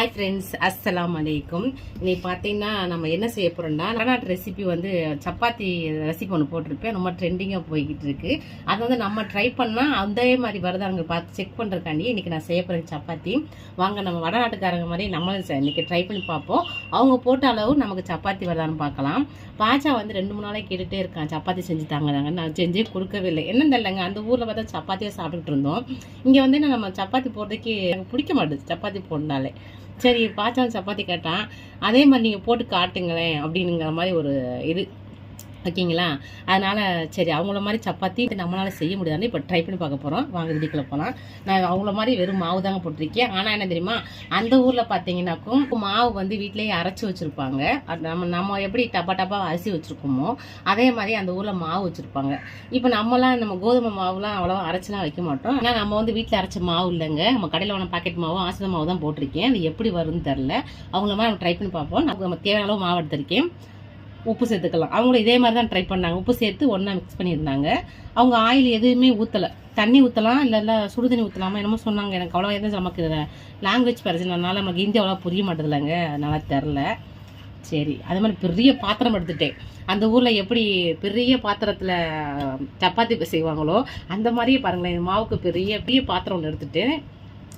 Hi friends, அஸ்ஸலாமு அலைக்கும். இன்னைக்கு பார்த்தீங்கன்னா நம்ம என்ன செய்ய போகிறோம்னா வடநாட்டு ரெசிபி சப்பாத்தி ரெசிபி ஒன்று போட்டிருப்பேன். ரொம்ப ட்ரெண்டிங்காக போய்கிட்டு இருக்கு. அதை நம்ம ட்ரை பண்ணால் அதே மாதிரி வருதாங்க பார்த்து செக் பண்ணுறதுக்காண்டி இன்றைக்கி நான் செய்ய போகிறேன் சப்பாத்தி. வாங்க நம்ம வடநாட்டுக்காரங்க மாதிரி நம்மளும் இன்றைக்கி ட்ரை பண்ணி பார்ப்போம். அவங்க போட்ட அளவு நமக்கு சப்பாத்தி வருதான்னு பார்க்கலாம். பாச்சா 2-3 நாளைக்கு கேட்டுகிட்டே இருக்கான், சப்பாத்தி செஞ்சு தாங்க. நான் செஞ்சே கொடுக்கவே இல்லை. என்னன்னு தெரியலங்க, அந்த ஊரில் பார்த்தா சப்பாத்தியாக சாப்பிட்டுட்டு இருந்தோம். இங்கே நம்ம சப்பாத்தி போடுறதுக்கு எனக்கு பிடிக்க மாட்டேது. சப்பாத்தி போடனாலே சரி பாச்சாலும் சப்பாத்தி கேட்டான். அதே மாதிரி நீங்கள் போட்டு காட்டுங்களேன் அப்படிங்கிற மாதிரி ஒரு இது ஓகேங்களா. அதனால் சரி அவங்கள மாதிரி சப்பாத்தி நம்மளால் செய்ய முடியாதுன்னு இப்போ ட்ரை பண்ணி பார்க்க போகிறோம். வாங்க வீடியோக்குள்ள போகலாம். நான் அவங்கள மாதிரி வெறும் மாவு தாங்க போட்டிருக்கேன். ஆனால் என்ன தெரியுமா, அந்த ஊரில் பார்த்தீங்கன்னாக்கும் மாவு வீட்டிலேயே அரைச்சி வச்சுருப்பாங்க. நம்ம எப்படி டப்பா அரிசி வச்சுருக்கோமோ அதே மாதிரி அந்த ஊரில் மாவு வச்சுருப்பாங்க. இப்போ நம்ம கோதுமை மாவுலாம் அவ்வளோவா அரைச்சிலாம் வைக்க மாட்டோம். ஆனால் நம்ம வீட்டில் அரைச்ச மாவு இல்லைங்க, நம்ம கடையில் வாங்கின பாக்கெட் மாவு ஆசிரியர் மாவு தான் போட்டிருக்கேன். அது எப்படி வரும்னு தெரில. அவங்கள மாதிரி நம்ம ட்ரை பண்ணி பார்ப்போம். நம்ம தேவையான அளவு மாவு எடுத்திருக்கேன். உப்பு சேர்த்துக்கலாம். அவங்களும் இதே மாதிரி தான் ட்ரை பண்ணாங்க. உப்பு சேர்த்து ஒன்றா மிக்ஸ் பண்ணியிருந்தாங்க. அவங்க ஆயில் எதுவுமே ஊற்றலை. தண்ணி ஊற்றலாம், இல்லை சுடுதண்ணி ஊற்றலாமா என்னமோ சொன்னாங்க. எனக்கு அவ்வளோ எதுவும் நமக்கு லாங்குவேஜ் பிரச்சனைனால நமக்கு ஹிந்தி அவ்வளோ புரிய மாட்டேதில்லைங்க, அதனால் தெரில. சரி அது மாதிரி பெரிய பாத்திரம் எடுத்துட்டேன். அந்த ஊரில் எப்படி பெரிய பாத்திரத்தில் சப்பாத்தி செய்வாங்களோ அந்த மாதிரியே பாருங்களேன், மாவுக்கு பெரிய பாத்திரம் ஒன்று எடுத்துகிட்டு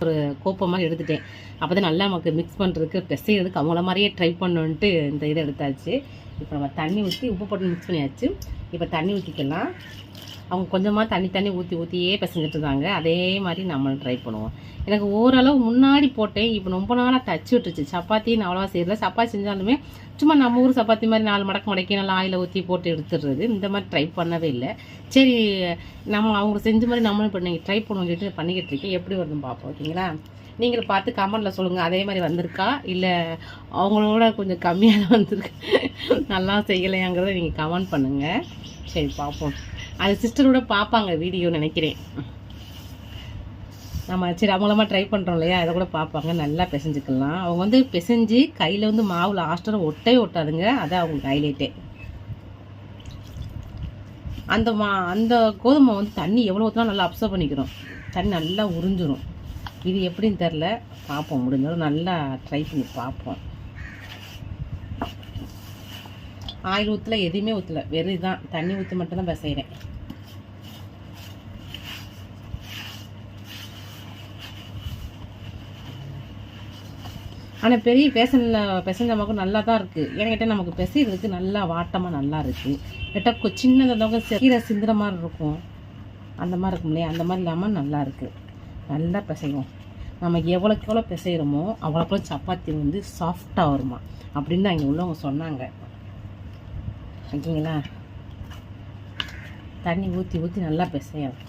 ஒரு கோப்பை மாதிரி எடுத்துட்டேன். அப்போ தான் நல்லா நமக்கு மிக்ஸ் பண்ணுறதுக்கு பிசைறதுக்கு அவங்கள மாதிரியே ட்ரை பண்ணணுன்ட்டு இந்த இதை எடுத்தாச்சு. இப்போ நம்ம தண்ணி ஊற்றி உப்பு போட்டு மிக்ஸ் பண்ணியாச்சு. இப்போ தண்ணி ஊற்றிக்கலாம். அவங்க கொஞ்சமாக தண்ணி ஊற்றியே பிசைஞ்சிட்டு இருந்தாங்க. அதே மாதிரி நம்மளும் ட்ரை பண்ணுவோம். எனக்கு ஓரளவு முன்னாடி போட்டேன். இப்போ ரொம்ப நாளாக தச்சு விட்டுருச்சு. சப்பாத்தி நான் அவ்வளோவா செய்யல. சப்பாத்தி செஞ்சாலுமே சும்மா நம்ம ஊர் சப்பாத்தி மாதிரி 4 மடக்கி நல்லா ஆயில் ஊற்றி போட்டு எடுத்துடுறது. இந்த மாதிரி ட்ரை பண்ணவே இல்லை. சரி நம்ம அவங்க செஞ்ச மாதிரி நம்மளும் இப்போ நீங்கள் ட்ரை பண்ணுவோம் சொல்லிட்டு பண்ணிக்கிட்டு இருக்கேன். எப்படி வருதுன்னு பார்ப்போம். ஓகேங்களா. நீங்கள் பார்த்து கமெண்டில் சொல்லுங்கள், அதே மாதிரி வந்திருக்கா இல்லை அவங்களோட கொஞ்சம் கம்மியாக தான் வந்திருக்கு, நல்லா செய்யலையாங்கிறத நீங்கள் கமெண்ட் பண்ணுங்கள். சரி பார்ப்போம். அது சிஸ்டரோட பார்ப்பாங்க வீடியோ நினைக்கிறேன். நம்ம சரி அவங்களமா ட்ரை பண்ணுறோம் இல்லையா, அதை கூட பார்ப்பாங்க. நல்லா பிசைஞ்சிக்கலாம். அவங்க பிசைஞ்சு கையில் மாவு லாஸ்ட்டில் ஒட்டவே ஒட்டாதுங்க. அதான் அவங்களுக்கு ஹைலைட்டே. அந்த கோதுமை தண்ணி எவ்வளோ ஊற்றினா நல்லா அப்சர்வ் பண்ணிக்கிறோம். தண்ணி நல்லா உறிஞ்சிரும். இது எப்படின்னு தெரில, பார்ப்போம். முடிஞ்சாலும் நல்லா ட்ரை பண்ணி பார்ப்போம். ஆயில் ஊற்றல, எதுவுமே ஊற்றல, வெறும் இதுதான் தண்ணி ஊற்றி மட்டும்தான் பிசைகிறேன். ஆனால் பெரிய பிசைஞ்ச நமக்கு நல்லா தான் இருக்குது. ஏன்னா நமக்கு பிசைறதுக்கு நல்லா வாட்டமாக நல்லா இருக்குது. கேட்டால் சின்னதாக கீரை சிந்துற மாதிரி இருக்கும், அந்த மாதிரி இருக்கும் இல்லையா, அந்த மாதிரி இல்லாமல் நல்லா இருக்குது. நல்லா பிசைவோம். நமக்கு எவ்வளோக்கு எவ்வளோ பிசைகிறோமோ அவ்வளோக்கு சப்பாத்தி சாஃப்டாக வருமா அப்படின்னு தான் இங்கே உள்ளவங்க சொன்னாங்க. ஓகேங்களா. தண்ணி ஊற்றி நல்லா பிசையலாம்.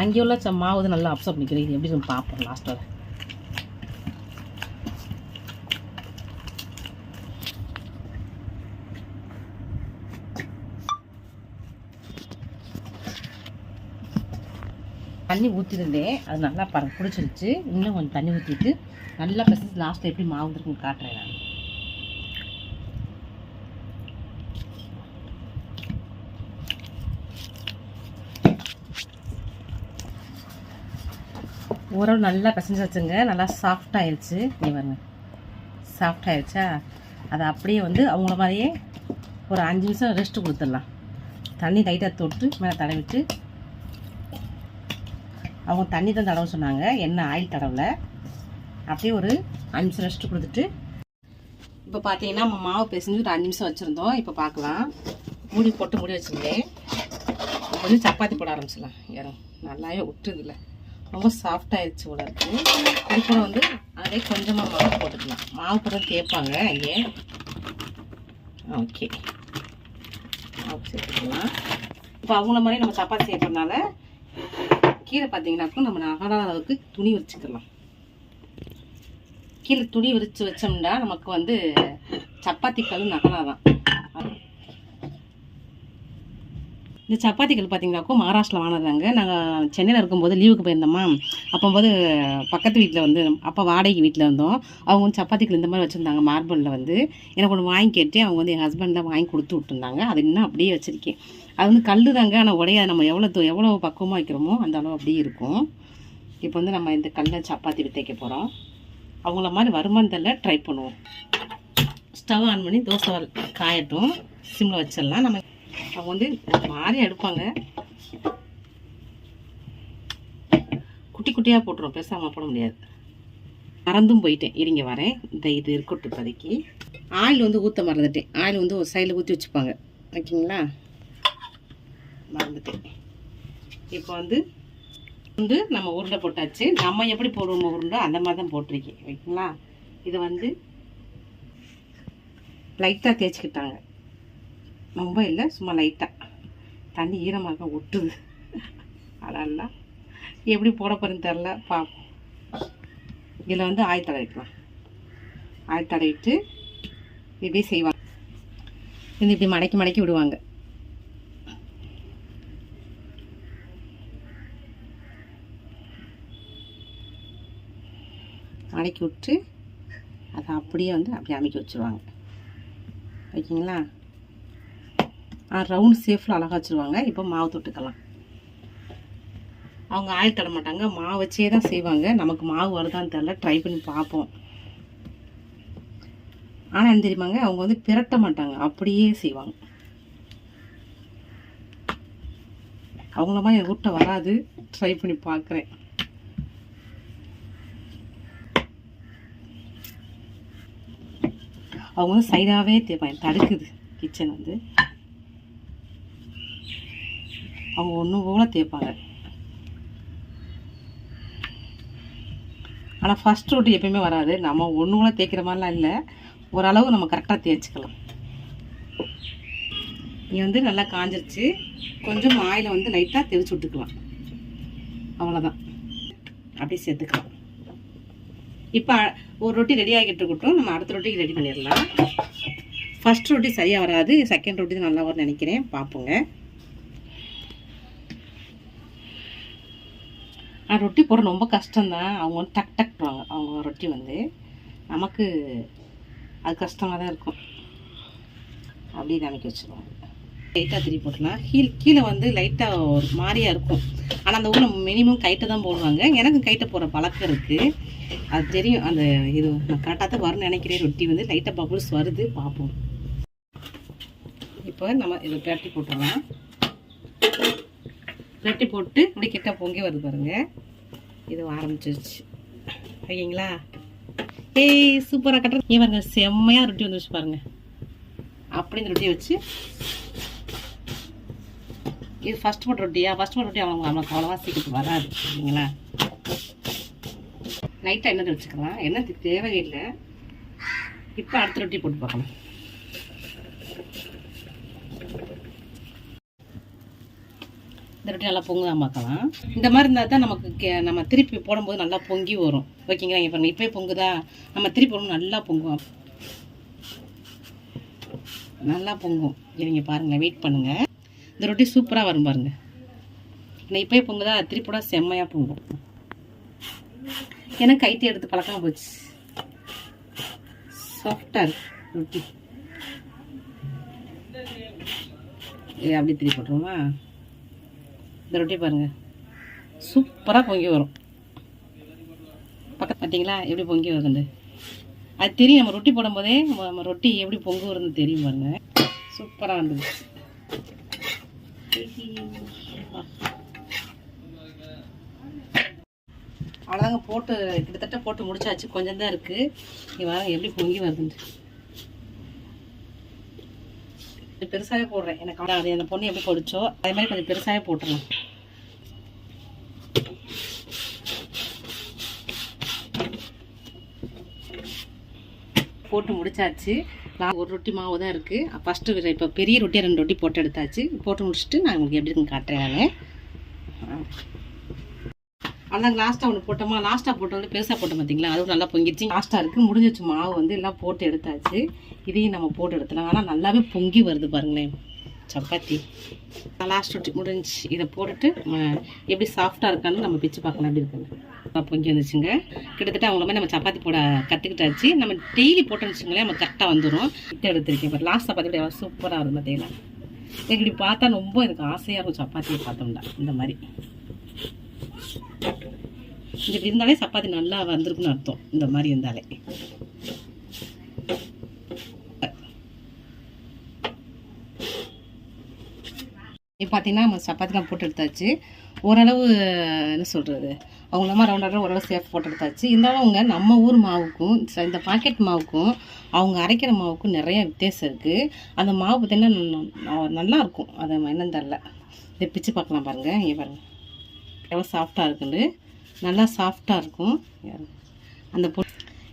அங்கே உள்ள மாவு நல்லா அப்சர்வ் பண்ணிக்கிறேன். இது எப்படி நம்ம பார்ப்போம் லாஸ்ட்டில். தண்ணி ஊற்றிருந்தேன், அது நல்லா பிடிச்சிருச்சு. இன்னும் கொஞ்சம் தண்ணி ஊற்றிட்டு நல்லா பிசைஞ்சு லாஸ்ட்டில் எப்படி மாவு இருக்குன்னு காட்டுறேன் நான். ஓரளவு நல்லா பிசைஞ்சு வச்சுங்க. நல்லா சாஃப்டாகிடுச்சு. நீ பாருங்க, சாஃப்டாகிடுச்சா. அதை அப்படியே அவங்கள மாதிரியே ஒரு 5 நிமிஷம் ரெஸ்ட்டு கொடுத்துடலாம். தண்ணி லைட்டாக தொட்டு மேலே தடவிட்டு, அவங்க தண்ணி தான் தடவை சொன்னாங்க, எண்ணெய் ஆயில் தடவை. அப்படியே ஒரு 5 நிமிஷம் ரெஸ்ட்டு கொடுத்துட்டு இப்போ பார்த்தீங்கன்னா நம்ம மாவு பிசைஞ்சு ஒரு 5 நிமிஷம் வச்சுருந்தோம். இப்போ பார்க்கலாம். மூடி வச்சுருந்தேன். கொஞ்சம் சப்பாத்தி போட ஆரம்பிச்சிடலாம். யாரும் நல்லாவே விட்டுதில்ல, ரொம்ப சாஃப்டாகிடுச்சு போல இருக்குது. இது கூட அதே கொஞ்சமாக மாவு போட்டுக்கலாம். மாவு போட்டு தேய்ப்பாங்க ஐயே. ஓகே, மாவு சேர்த்துக்கலாம். இப்போ அவங்கள மாதிரி நம்ம சப்பாத்தி செய்யறதுனால கீழே பார்த்தீங்கன்னாக்கும் நம்ம நகராத அளவுக்கு துணி விரிச்சுக்கலாம். கீழே துணி விரித்து வச்சோம்னா நமக்கு சப்பாத்தி கல் நகராதான். இந்த சப்பாத்திகள் பார்த்தீங்கன்னாக்கோ மகாராஷ்டிரில் வாங்கினாங்க. நாங்கள் சென்னையில் இருக்கும்போது லீவுக்கு போயிருந்தோமா, அப்போது பக்கத்து வீட்டில் வந்து அப்போ வாடகை வீட்டில் இருந்தோம். அவங்க வந்து சப்பாத்திகள் இந்த மாதிரி வச்சுருந்தாங்க மார்பிளில் வந்து. எனக்கு ஒன்று வாங்கி கேட்டு அவங்க வந்து என் ஹஸ்பண்டில் வாங்கி கொடுத்து விட்டுருந்தாங்க. அது இன்னும் அப்படியே வச்சுருக்கேன். அது வந்து கல் தாங்க, ஆனால் உடையாது. நம்ம எவ்வளோ பக்குவமாக வைக்கிறோமோ அந்த அளவு அப்படியே இருக்கும். இப்போ வந்து நம்ம இந்த கல்லை சப்பாத்தி வித்தைக்க போகிறோம். அவங்கள மாதிரி வருமானு தெரியல, ட்ரை பண்ணுவோம். ஸ்டவ் ஆன் பண்ணி தோசை காயட்டும், சிம்மில் வச்சிடலாம். நம்ம அவங்க வந்து மாதிரி எடுப்பாங்க, குட்டி குட்டியாக போட்டுருவோம், பெருசாக போட முடியாது. மறந்தும் போயிட்டேன், இருங்க வரேன். இந்த இது இருக்கட்டும் இப்போதைக்கு. ஆயில் வந்து ஊற்ற மறந்துட்டேன். ஆயில் வந்து ஒரு சைடில் ஊற்றி வச்சுப்பாங்க, ஓகேங்களா? மறந்துட்டேன். இப்போ வந்து நம்ம உருண்டை போட்டாச்சு. நம்ம எப்படி போடுவோம் உருண்டை அந்த மாதிரி தான் போட்டிருக்கேன், ஓகேங்களா? இதை வந்து லைட்டாக தேய்ச்சிக்கிட்டாங்க, ரொம்ப இல்லை, சும்மா லைட்டாக. தண்ணி ஈரமாக ஒட்டுது, அதெல்லாம் எப்படி போட போகிறேன்னு தெரில, பார்ப்போம். இதில் வந்து ஆயில் தடவிக்கலாம். ஆயில் தடவிட்டு இப்படி செய்வாங்க. இது இப்படி மடக்கி மடக்கி விடுவாங்க. மடக்கி விட்டு அதை அப்படியே வந்து அப்படியே அமைக்க வச்சுருவாங்க, ஓகேங்களா? ரவுண்ட் ஷேஃபில் அழகாக வச்சுருவாங்க. இப்போ மாவு தொட்டுக்கலாம். அவங்க ஆயில் தட மாட்டாங்க, மாவு வச்சே தான் செய்வாங்க. நமக்கு மாவு வருதான்னு தெரில, ட்ரை பண்ணி பார்ப்போம். ஆனால் என்ன தெரியுமாங்க, அவங்க வந்து பிரட்ட மாட்டாங்க, அப்படியே செய்வாங்க. அவங்கள மாதிரி என் ஊட்ட வராது, ட்ரை பண்ணி பார்க்குறேன். அவங்க வந்து சைடாகவே தேய்ப்பாங்க, தடுக்குது கிச்சன் வந்து. அவங்க ஒன்றும் போல தேய்ப்பாங்க. ஆனால் ஃபஸ்ட் ரொட்டி எப்பயுமே வராது. நம்ம ஒன்று போல தேய்க்கிற மாதிரிலாம் இல்லை, ஓரளவு நம்ம கரெக்டாக தேய்ச்சிக்கலாம். இங்கே வந்து நல்லா காஞ்சிருச்சு. கொஞ்சம் ஆயிலை வந்து லைட்டாக தெளிச்சு விட்டுக்கலாம், அவ்வளோதான். அப்படியே சேர்த்துக்கலாம். இப்போ ஒரு ரொட்டி ரெடி ஆகிட்டு இருக்கட்டும், நம்ம அடுத்த ரொட்டிக்கு ரெடி பண்ணிடலாம். ஃபஸ்ட் ரொட்டி சரியாக வராது, செகண்ட் ரொட்டி நல்லா வரும்னு நினைக்கிறேன், பார்ப்போங்க. ரொட்டி போட ரொம்ப கஷ்டம்தான். அவங்க வந்து டக் டக்வாங்க அவங்க ரொட்டி வந்து. நமக்கு அது கஷ்டமாக தான் இருக்கும். அப்படியே அமைக்க வச்சுருவாங்க. லைட்டாக திருப்பி போட்டுலாம். கீழே வந்து லைட்டாக ஒரு மாதிரியாக இருக்கும். ஆனால் அந்த ஊரில் மினிமம் கைட்டை தான் போடுவாங்க. எனக்கு கைட்டை போடுற பழக்கம் இருக்குது, அது தெரியும். அந்த இது நான் கரெக்டாக தான் வரும்னு நினைக்கிறேன். ரொட்டி வந்து லைட்டாக பபுள்ஸ் வருது, பார்ப்போம். இப்போ நம்ம இதை பிரட்டி போட்டுடலாம். பிரட்டி போட்டு இப்படி கிட்ட பொங்கி வருது பாருங்கள். இது ஆரம்பிச்சிருச்சு, ஓகேங்களா? ஏய் சூப்பராக கட்டுறது. ஏன் பாருங்க, செம்மையாக ரொட்டி வந்துருச்சு பாருங்கள். அப்படி இந்த ரொட்டியை வச்சு, இது ஃபஸ்ட் போட்ட ரொட்டியா? ஃபஸ்ட் போட்ட ரொட்டி அவங்களுக்கு அவ்வளோவா சீக்கிரம் வராது, ஓகேங்களா? லைட்டாக எண்ணெய் வச்சுக்கலாம், எண்ணெய் தேவையில்லை. இப்போ அடுத்த ரொட்டி போட்டு பார்க்கலாம். இந்த ரொட்டி நல்லா பொங்குதான் பார்க்கலாம். இந்த மாதிரி இருந்தால் தான் நமக்கு நம்ம திருப்பி போடும்போது நல்லா பொங்கி வரும், ஓகேங்களா? இங்கே பாருங்கள், இப்போயே பொங்குதா, நம்ம திருப்பி போடணும், நல்லா பொங்கும், நல்லா பொங்கும். நீங்கள் பாருங்கள், வெயிட் பண்ணுங்கள். இந்த ரொட்டி சூப்பராக வரும் பாருங்கள். நான் இப்போயே பொங்குதா, திருப்பி போட செம்மையாக பொங்கும். ஏன்னா கைத்தி எடுத்து பழக்கமாக போச்சு. சாஃப்டாக இருக்கு ரொட்டி. அப்படி திருப்பி போட்டுருவோமா? இந்த ரொட்டி பாருங்கள், சூப்பராக பொங்கி வரும். பக்கத்து பார்த்தீங்களா எப்படி பொங்கி வருது? அது தெரியும், நம்ம ரொட்டி போடும்போதே நம்ம ரொட்டி எப்படி பொங்கு வருதுன்னு தெரியும் பாருங்க. சூப்பராக வந்துடுச்சு. அவ்வளோதாங்க, போட்டு கிட்டத்தட்ட போட்டு முடிச்சாச்சு. கொஞ்சம் தான் இருக்குது. நீ வாங்க எப்படி பொங்கி வருதுன்ட்டு. பெருசாகவே போடுறேன், எனக்கு அது அந்த பொண்ணு எப்படி பொடிச்சோ அதே மாதிரி கொஞ்சம் பெருசாகவே போட்டுடலாம். போட்டு முடிச்சாச்சு. ஒரு ரொட்டி மாவு தான் இருக்குது. ஃபஸ்ட்டு இப்போ பெரிய ரொட்டியாக 2 ரொட்டி போட்டு எடுத்தாச்சு. போட்டு முடிச்சுட்டு நான் உங்களுக்கு எப்படி இருக்குன்னு காட்டுறேன் நான். அதான் லாஸ்ட்டாக ஒன்று போட்டோமா, லாஸ்ட்டாக போட்ட வந்து பெருசாக போட்டோம் பார்த்தீங்களா, அதுவும் நல்லா பொங்கிடுச்சு. லாஸ்ட்டாக இருக்குது, முடிஞ்சிச்சு. மாவு வந்து எல்லாம் போட்டு எடுத்தாச்சு. இதையும் நம்ம போட்டு எடுத்துலாம். ஆனால் நல்லாவே பொங்கி வருது பாருங்களேன். சப்பாத்தி லாஸ்ட் ரொட்டி முடிஞ்சு. இதை போட்டுட்டு எப்படி சாஃப்டாக இருக்கான்னு நம்ம பிச்சு பார்க்கலாம் எப்படி இருக்குன்னு. பொங்கி வந்துச்சுங்க. கிட்டத்தட்ட அவங்கள மாதிரி நம்ம சப்பாத்தி போட கற்றுக்கிட்டாச்சு. நம்ம டெய்லி போட்டோன்னு வச்சுங்களேன் நம்ம கரெக்டாக வந்துடும். எடுத்துருக்கேன் இப்போ லாஸ்ட் சப்பாத்தி கூட எவ்வளோ சூப்பராக இருக்கும் பார்த்தீங்களா. எனக்கு இப்படி பார்த்தா ரொம்ப எனக்கு ஆசையாக இருக்கும் சப்பாத்தியை பார்த்தோம்னா. இந்த மாதிரி இப்படி இருந்தாலே சப்பாத்தி நல்லா வந்திருக்குன்னு அர்த்தம். இந்த மாதிரி இருந்தாலே இப்போ பார்த்தீங்கன்னா நம்ம சப்பாத்திலாம் போட்டு எடுத்தாச்சு. ஓரளவு என்ன சொல்கிறது, அவங்களமா ரவுண்டாக ஓரளவு சேஃப் போட்டு எடுத்தாச்சு. இருந்தாலும் அவங்க நம்ம ஊர் மாவுக்கும் இந்த பாக்கெட் மாவுக்கும் அவங்க அரைக்கிற மாவுக்கும் நிறைய வித்தியாசம் இருக்குது. அந்த மாவு பார்த்திங்கன்னா நல்லாயிருக்கும். அதை என்னன்னு தெரில. இதை பிச்சு பார்க்கலாம் பாருங்கள். இங்கே பாருங்கள் எவ்வளோ சாஃப்டாக இருக்குன்னு. நல்லா சாஃப்டாக இருக்கும். அந்த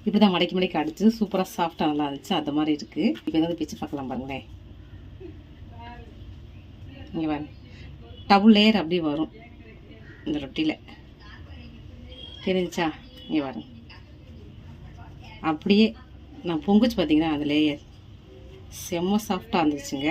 இப்போ தான் மடக்கி அடிச்சு சூப்பராக சாஃப்டாக நல்லா இருந்துச்சு. அந்த மாதிரி இருக்குது. இப்போ எதாவது பிச்சு பார்க்கலாம் பாருங்களேன். இங்கே பாருங்க டபுள் லேயர் அப்படியே வரும் இந்த ரொட்டியில். தெரிஞ்சா இங்கே பாருங்க அப்படியே நான் பொங்குச்சு பார்த்தீங்கன்னா அந்த லேயர் செம்ம சாஃப்டாக இருந்துச்சுங்க.